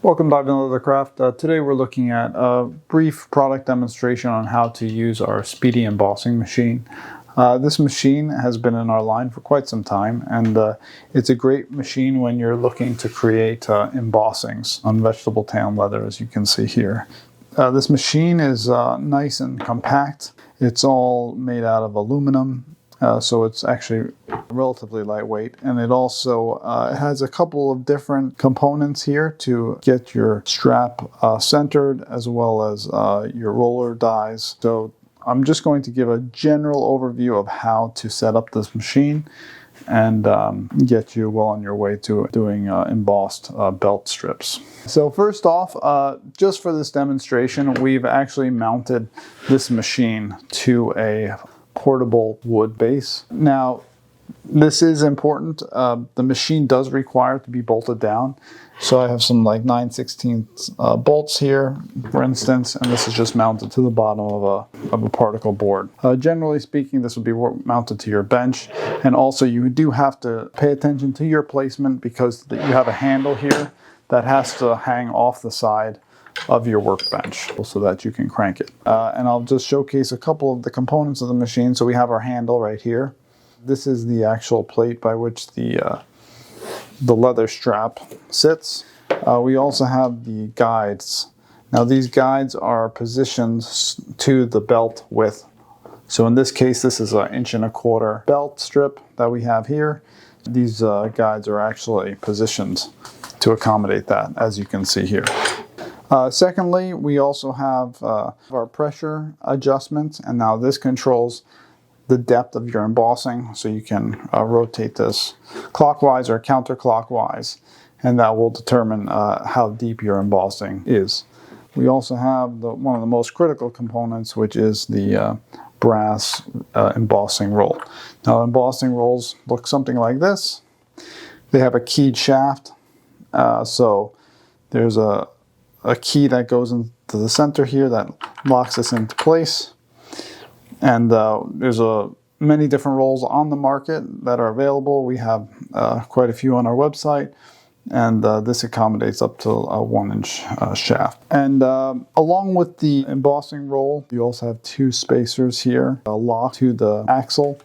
Welcome back to Leathercraft. Today we're looking at a brief product demonstration on how to use our Speedy Embossing Machine. This machine has been in our line for quite some time, and it's a great machine when you're looking to create embossings on vegetable tan leather, as you can see here. This machine is nice and compact. It's all made out of aluminum. So it's actually relatively lightweight, and it also has a couple of different components here to get your strap centered, as well as your roller dies. So I'm just going to give a general overview of how to set up this machine and get you well on your way to doing embossed belt strips. So first off, just for this demonstration, we've actually mounted this machine to a portable wood base. Now, this is important. The machine does require it to be bolted down. So I have some like 9/16 bolts here, for instance, and this is just mounted to the bottom of a particle board. Generally speaking, this would be mounted to your bench, and also you do have to pay attention to your placement because you have a handle here that has to hang off the side of your workbench so that you can crank it. And I'll just showcase a couple of the components of the machine. So we have our handle right here. This is the actual plate by which the leather strap sits. We also have the guides. Now these guides are positioned to the belt width. So in this case, this is an 1.25" belt strip that we have here. These guides are actually positioned to accommodate that, as you can see here. Secondly, we also have our pressure adjustment, and now this controls the depth of your embossing, so you can rotate this clockwise or counterclockwise, and that will determine how deep your embossing is. We also have one of the most critical components, which is the brass embossing roll. Now, embossing rolls look something like this. They have a keyed shaft, so there's a key that goes into the center here that locks this into place. And there's many different rolls on the market that are available. We have quite a few on our website, and this accommodates up to a 1-inch shaft. And along with the embossing roll, you also have 2 spacers here, a lock to the axle,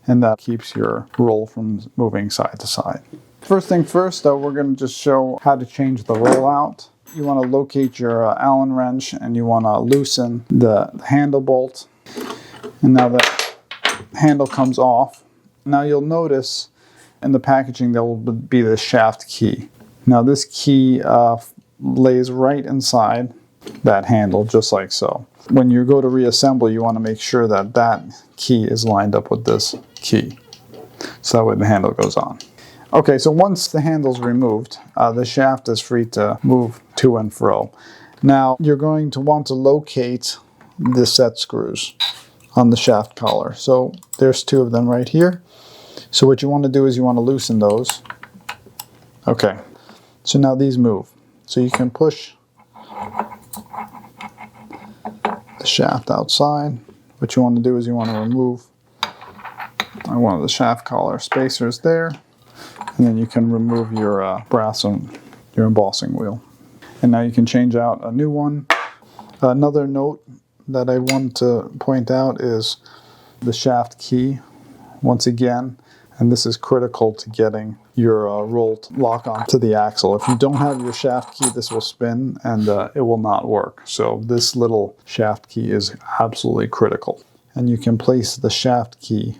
and that keeps your roll from moving side to side. First thing first, we're going to just show how to change the roll out. You want to locate your Allen wrench, and you want to loosen the handle bolt. And now the handle comes off. Now you'll notice in the packaging there will be the shaft key. Now this key lays right inside that handle, just like so. When you go to reassemble, you want to make sure that that key is lined up with this key, so that way the handle goes on. Okay, so once the handle's removed, the shaft is free to move to and fro. Now, you're going to want to locate the set screws on the shaft collar. So there's 2 of them right here. So what you want to do is you want to loosen those. Okay, so now these move. So you can push the shaft outside. What you want to do is you want to remove one of the shaft collar spacers there. And then you can remove your brass and your embossing wheel. And now you can change out a new one. Another note that I want to point out is the shaft key, once again, and this is critical to getting your roll to lock onto the axle. If you don't have your shaft key, this will spin and it will not work. So this little shaft key is absolutely critical. And you can place the shaft key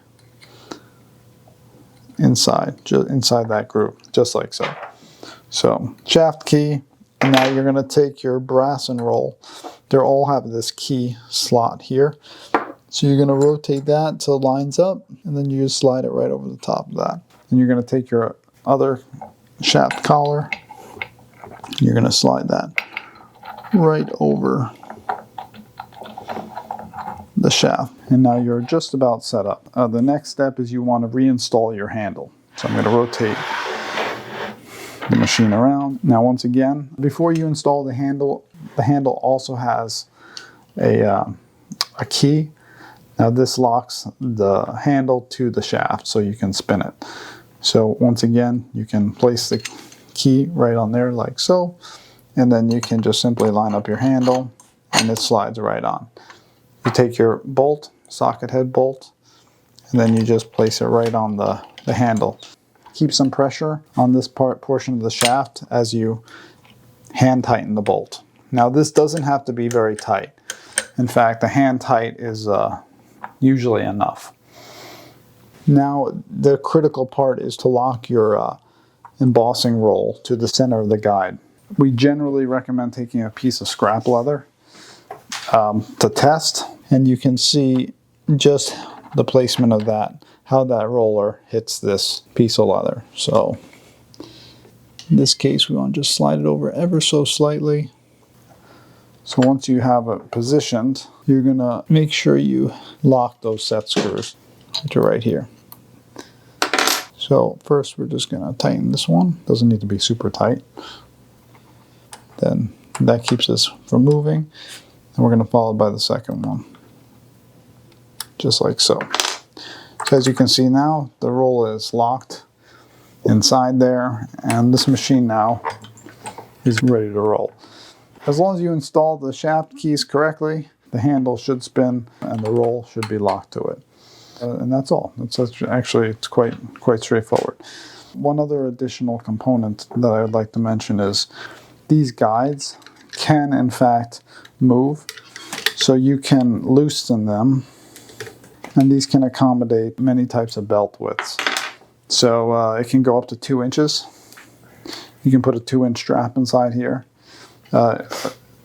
inside that groove, just like so. So shaft key, and now you're going to take your brass and roll. They all have this key slot here. So you're going to rotate that till it lines up, and then you just slide it right over the top of that. And you're going to take your other shaft collar, and you're going to slide that right over the shaft. And now you're just about set up. The next step is you want to reinstall your handle. So I'm going to rotate the machine around. Now once again, before you install the handle also has a key. Now this locks the handle to the shaft so you can spin it. So once again, you can place the key right on there like so, and then you can just simply line up your handle and it slides right on. You take your bolt, socket head bolt, and then you just place it right on the handle. Keep some pressure on this portion of the shaft as you hand tighten the bolt. Now this doesn't have to be very tight. In fact, the hand tight is usually enough. Now the critical part is to lock your embossing roll to the center of the guide. We generally recommend taking a piece of scrap leather to test, and you can see just the placement of that, how that roller hits this piece of leather. So in this case, we want to just slide it over ever so slightly. So once you have it positioned, you're going to make sure you lock those set screws to right here. So first we're just going to tighten this one. Doesn't need to be super tight. Then that keeps this from moving. And we're going to follow by the second one. Just like so. So as you can see now, the roll is locked inside there, and this machine now is ready to roll. As long as you install the shaft keys correctly, the handle should spin and the roll should be locked to it. And that's all. It's quite straightforward. One other additional component that I would like to mention is these guides can in fact move, so you can loosen them, and these can accommodate many types of belt widths. So it can go up to 2 inches. You can put a 2-inch strap inside here.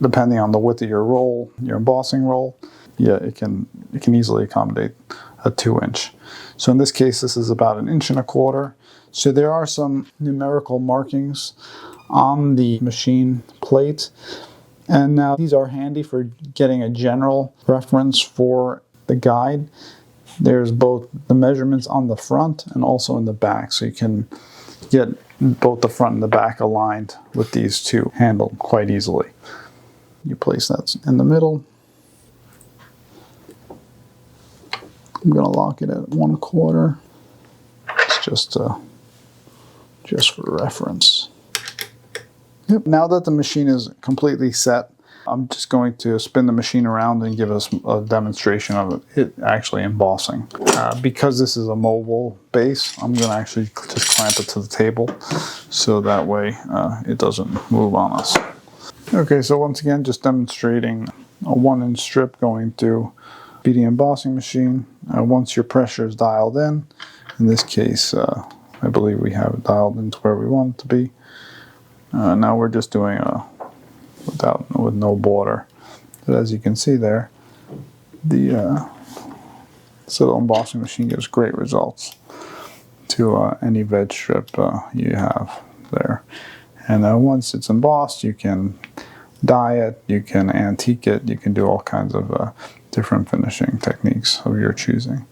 Depending on the width of your roll, your embossing roll, yeah, it can easily accommodate a 2-inch. So in this case, this is about 1.25 inches. So there are some numerical markings on the machine plate, and now these are handy for getting a general reference for the guide. There's both the measurements on the front and also in the back, so you can get both the front and the back aligned with these two handled quite easily. You place that in the middle. I'm going to lock it at 1/4. It's just for reference. Yep. Now that the machine is completely set, I'm just going to spin the machine around and give us a demonstration of it actually embossing. Because this is a mobile base, I'm going to actually just clamp it to the table so that way it doesn't move on us. Okay, so once again, just demonstrating a 1-inch strip going through Speedy Embossing Machine. Once your pressure is dialed in this case, I believe we have it dialed into where we want it to be. Now we're just doing with no border. But as you can see there, the little embossing machine gives great results to any veg strip you have there. And once it's embossed, you can dye it, you can antique it, you can do all kinds of different finishing techniques of your choosing.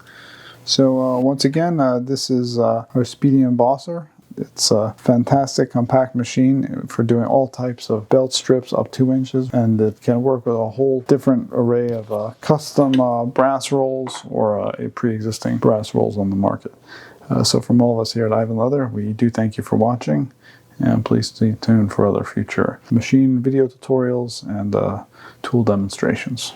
So once again, this is our Speedy Embosser. It's a fantastic compact machine for doing all types of belt strips up 2 inches, and it can work with a whole different array of custom brass rolls or a pre-existing brass rolls on the market. So from all of us here at Ivan Leather, we do thank you for watching, and please stay tuned for other future machine video tutorials and tool demonstrations.